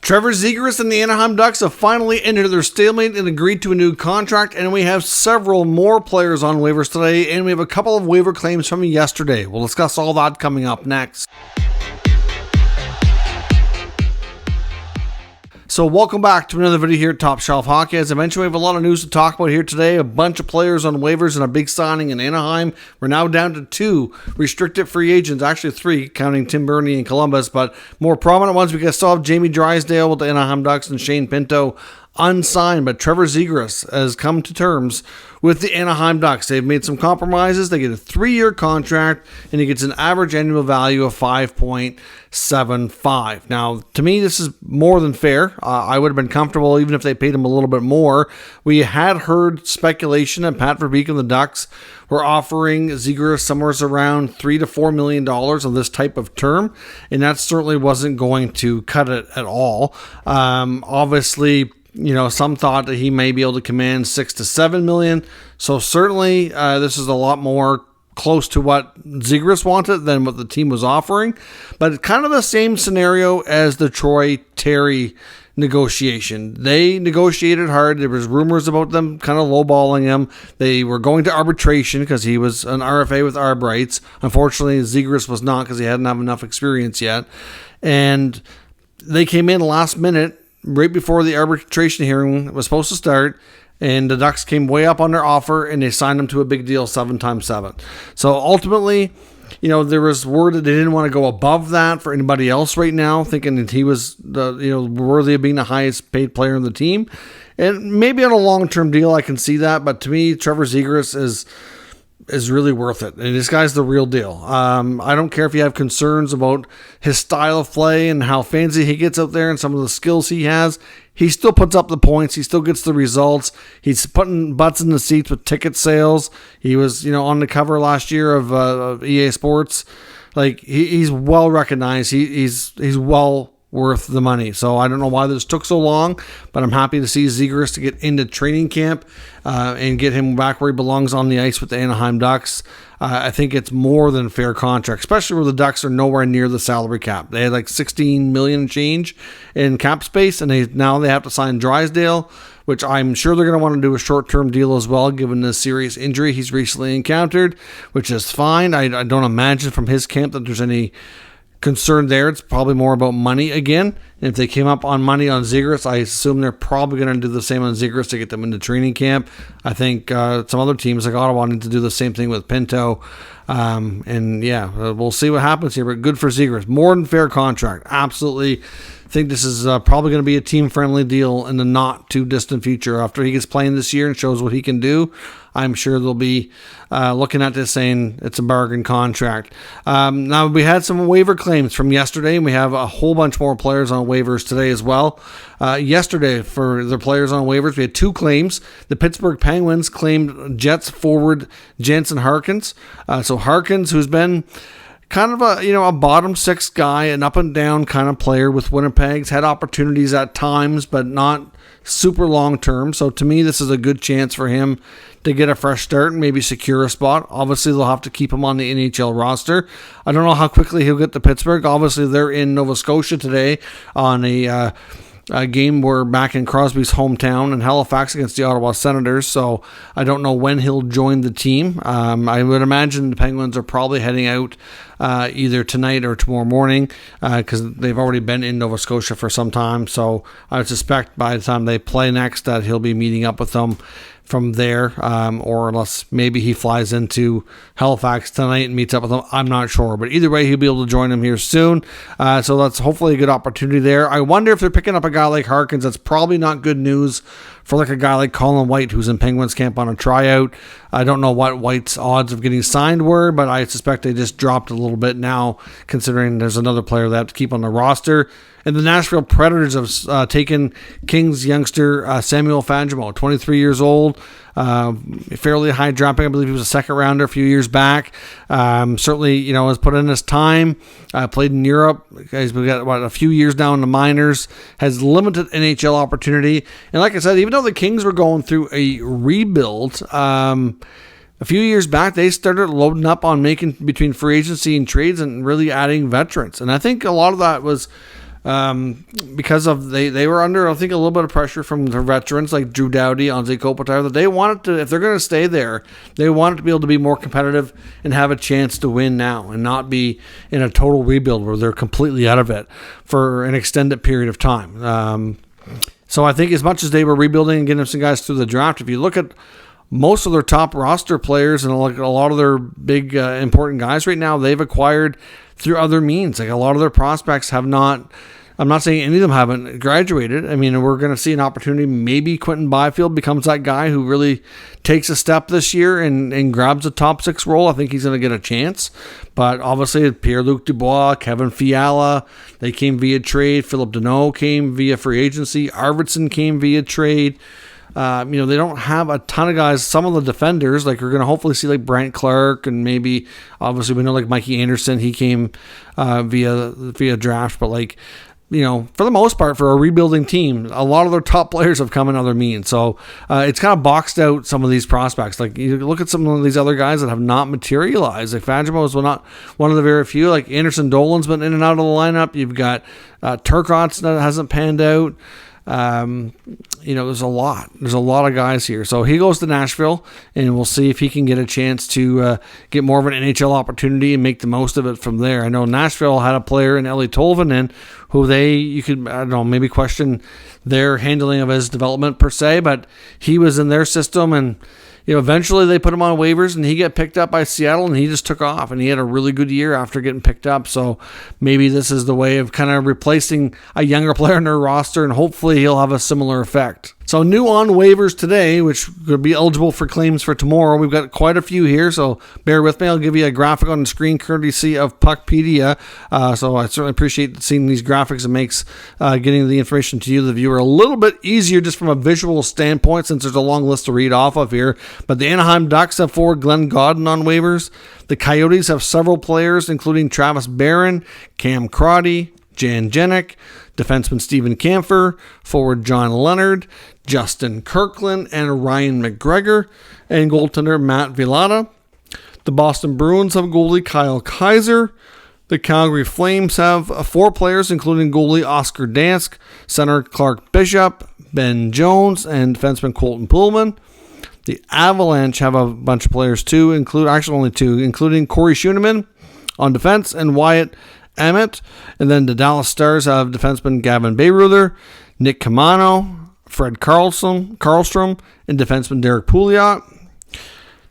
Trevor Zegras and the Anaheim Ducks have finally ended their stalemate and agreed to a new contract, and we have several more players on waivers today, and we have a couple of waiver claims from yesterday. We'll discuss all that coming up next. So welcome back to another video here at Top Shelf Hockey. As I mentioned, we have a lot of news to talk about here today. A bunch of players on waivers and a big signing in Anaheim. We're now down to 2 restricted free agents, actually 3, counting Tim Burney and Columbus, but more prominent ones. We still have Jamie Drysdale with the Anaheim Ducks and Shane Pinto unsigned, but Trevor Zegras has come to terms with the Anaheim Ducks. They've made some compromises. They get a 3-year contract, and he gets an average annual value of $5.75. Now, to me, this is more than fair. I would have been comfortable even if they paid him a little bit more. We had heard speculation that Pat Verbeek and the Ducks were offering Zegras somewhere around $3 to $4 million on this type of term, and that certainly wasn't going to cut it at all. Obviously, some thought that he may be able to command $6 to $7 million. So certainly, this is a lot more close to what Zegras wanted than what the team was offering. But it's kind of the same scenario as the Troy Terry negotiation. They negotiated hard. There was rumors about them kind of lowballing him. They were going to arbitration because he was an RFA with arb rights. Unfortunately, Zegras was not because he hadn't have enough experience yet. And they came in last minute, right before the arbitration hearing was supposed to start, and the Ducks came way up on their offer, and they signed him to a big deal, 7x7. So ultimately, there was word that they didn't want to go above that for anybody else right now, thinking that he was worthy of being the highest paid player in the team. And maybe on a long-term deal, I can see that, but to me, Trevor Zegras is really worth it. And this guy's the real deal. I don't care if you have concerns about his style of play and how fancy he gets out there and some of the skills he has. He still puts up the points. He still gets the results. He's putting butts in the seats with ticket sales. He was, on the cover last year of EA Sports. Like, he's well recognized. He's well worth the money. So I don't know why this took so long, but I'm happy to see Zegras to get into training camp and get him back where he belongs on the ice with the Anaheim Ducks. I think it's more than a fair contract, especially where the Ducks are nowhere near the salary cap. They had like $16 million change in cap space, and now they have to sign Drysdale, which I'm sure they're going to want to do a short-term deal as well, given the serious injury he's recently encountered, which is fine. I don't imagine from his camp that there's any concern there. It's probably more about money again. And if they came up on money on Zegras, I assume they're probably going to do the same on Zegras to get them into training camp. I think some other teams like Ottawa need to do the same thing with Pinto. We'll see what happens here. But good for Zegras. More than fair contract. Absolutely. I think this is probably going to be a team-friendly deal in the not-too-distant future. After he gets playing this year and shows what he can do, I'm sure they'll be looking at this saying it's a bargain contract. Now, we had some waiver claims from yesterday, and we have a whole bunch more players on waivers today as well. Yesterday, for the players on waivers, we had 2 claims. The Pittsburgh Penguins claimed Jets forward Jansen Harkins. So Harkins, who's been kind of a bottom 6 guy, an up and down kind of player with Winnipeg's had opportunities at times, but not super long term. So to me, this is a good chance for him to get a fresh start and maybe secure a spot. Obviously, they'll have to keep him on the NHL roster. I don't know how quickly he'll get to Pittsburgh. Obviously, they're in Nova Scotia today on a game where back in Crosby's hometown in Halifax against the Ottawa Senators, so I don't know when he'll join the team. I would imagine the Penguins are probably heading out either tonight or tomorrow morning because they've already been in Nova Scotia for some time, so I would suspect by the time they play next that he'll be meeting up with them from there, or unless maybe he flies into Halifax tonight and meets up with them. I'm not sure, but either way, he'll be able to join them here soon. So that's hopefully a good opportunity there. I wonder if they're picking up a guy like Harkins. That's probably not good news for like a guy like Colin White, who's in Penguins camp on a tryout. I don't know what White's odds of getting signed were, but I suspect they just dropped a little bit now, considering there's another player they have to keep on the roster. And the Nashville Predators have taken Kings youngster Samuel Fagemo, 23 years old, fairly high dropping. I believe he was a second rounder a few years back. Certainly, has put in his time, played in Europe. He's got a few years now in the minors, has limited NHL opportunity. And like I said, even though the Kings were going through a rebuild, a few years back, they started loading up on making between free agency and trades and really adding veterans. And I think a lot of that was because of they were under, I think, a little bit of pressure from the veterans like Drew Doughty, Anze Kopitar, that they wanted to, if they're going to stay there, they wanted to be able to be more competitive and have a chance to win now and not be in a total rebuild where they're completely out of it for an extended period of time. So I think as much as they were rebuilding and getting some guys through the draft, if you look at most of their top roster players and a lot of their big important guys right now, they've acquired through other means. Like a lot of their prospects have not, I'm not saying any of them haven't graduated. I mean, we're going to see an opportunity. Maybe Quentin Byfield becomes that guy who really takes a step this year and grabs a top 6 role. I think he's going to get a chance. But obviously, Pierre-Luc Dubois, Kevin Fiala, they came via trade. Philip Deneau came via free agency. Arvidsson came via trade. They don't have a ton of guys. Some of the defenders, like we're going to hopefully see like Brent Clark, and maybe obviously we know like Mikey Anderson, he came via draft, but like, for the most part, for a rebuilding team, a lot of their top players have come in other means. So it's kind of boxed out some of these prospects. Like you look at some of these other guys that have not materialized. Like Fagemo is not one of the very few. Like Anderson Dolan's been in and out of the lineup. You've got Turcotte that hasn't panned out. There's a lot of guys here. So he goes to Nashville, and we'll see if he can get a chance to get more of an NHL opportunity and make the most of it from there. I know Nashville had a player in Eeli Tolvanen who you could, I don't know, maybe question their handling of his development per se, but he was in their system, and eventually they put him on waivers, and he got picked up by Seattle, and he just took off, and he had a really good year after getting picked up. So maybe this is the way of kind of replacing a younger player in their roster, and hopefully he'll have a similar effect. So new on waivers today, which could be eligible for claims for tomorrow. We've got quite a few here, so bear with me. I'll give you a graphic on the screen courtesy of Puckpedia. So I certainly appreciate seeing these graphics. It makes getting the information to you, the viewer, a little bit easier just from a visual standpoint, since there's a long list to read off of here. But the Anaheim Ducks have forward Glenn Godden on waivers. The Coyotes have several players, including Travis Barron, Cam Crotty, Jan Jenik, defenseman Steven Kampfer, forward John Leonard, Justin Kirkland, and Ryan McGregor, and goaltender Matt Vilada. The Boston Bruins have goalie Kyle Kaiser. The Calgary Flames have 4 players, including goalie Oscar Dansk, center Clark Bishop, Ben Jones, and defenseman Colton Pullman. The Avalanche have a bunch of players too, only 2, including Corey Schooneman on defense and Wyatt Emmett. And then the Dallas Stars have defenseman Gavin Bayreuther, Nick Camano, Fred Karlstrom, and defenseman Derek Pouliot.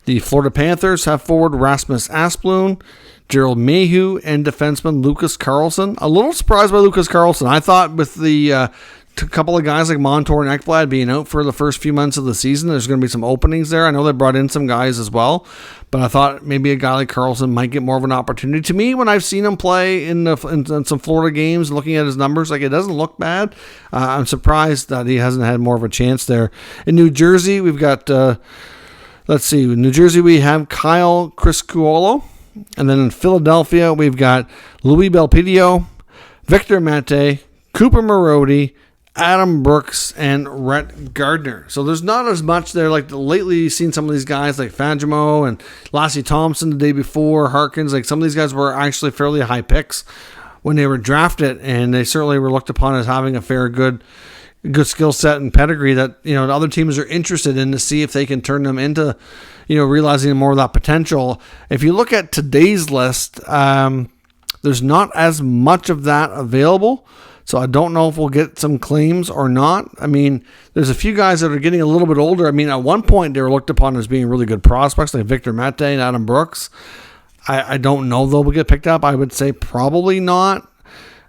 The Florida Panthers have forward Rasmus Asplund, Gerald Mayhew, and defenseman Lucas Carlson. A little surprised by Lucas Carlson. I thought with the couple of guys like Montour and Ekblad being out for the first few months of the season, there's going to be some openings there. I know they brought in some guys as well, but I thought maybe a guy like Carlson might get more of an opportunity. To me, when I've seen him play in some Florida games, looking at his numbers, like it doesn't look bad. I'm surprised that he hasn't had more of a chance there. In New Jersey, we've got, in New Jersey we have Kyle Criscuolo, and then in Philadelphia we've got Louis Belpidio, Victor Mete, Cooper Marody, Adam Brooks, and Rhett Gardner. So there's not as much there. Like lately, you've seen some of these guys like Fagemo and Lassie Thompson the day before, Harkins. Like some of these guys were actually fairly high picks when they were drafted, and they certainly were looked upon as having a good skill set and pedigree that the other teams are interested in to see if they can turn them into realizing more of that potential. If you look at today's list, there's not as much of that available. So I don't know if we'll get some claims or not. I mean, there's a few guys that are getting a little bit older. I mean, at one point they were looked upon as being really good prospects, like Victor Mete and Adam Brooks. I don't know they'll get picked up. I would say probably not.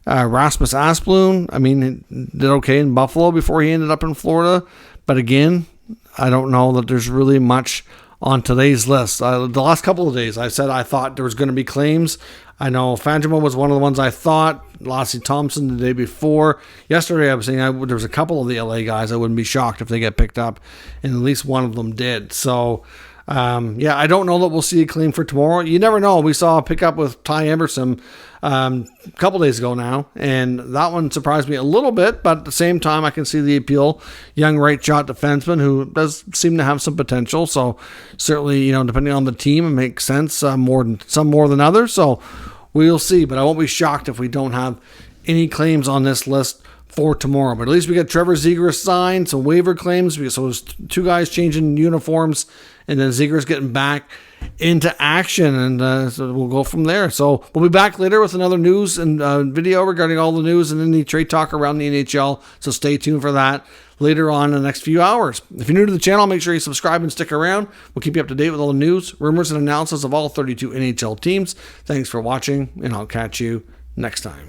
Rasmus Asplund, I mean, did okay in Buffalo before he ended up in Florida. But again, I don't know that there's really much on today's list. The last couple of days, I said I thought there was going to be claims. I know Fagemo was one of the ones I thought. Lassie Thompson the day before. Yesterday I was saying there was a couple of the LA guys I wouldn't be shocked if they get picked up, and at least one of them did. So, I don't know that we'll see a claim for tomorrow. You never know. We saw a pickup with Ty Emerson a couple days ago now, and that one surprised me a little bit, but at the same time I can see the appeal. Young right shot defenseman who does seem to have some potential, so certainly depending on the team it makes sense, some more than others, so we'll see. But I won't be shocked if we don't have any claims on this list for tomorrow. But at least we got Trevor Zegras signed, some waiver claims. So there's 2 guys changing uniforms, and then Zegras getting back into action, and so we'll go from there. So we'll be back later with another news and video regarding all the news and any trade talk around the NHL. So stay tuned for that later on in the next few hours. If you're new to the channel, make sure you subscribe and stick around. We'll keep you up to date with all the news, rumors, and analysis of all 32 NHL teams. Thanks for watching, and I'll catch you next time.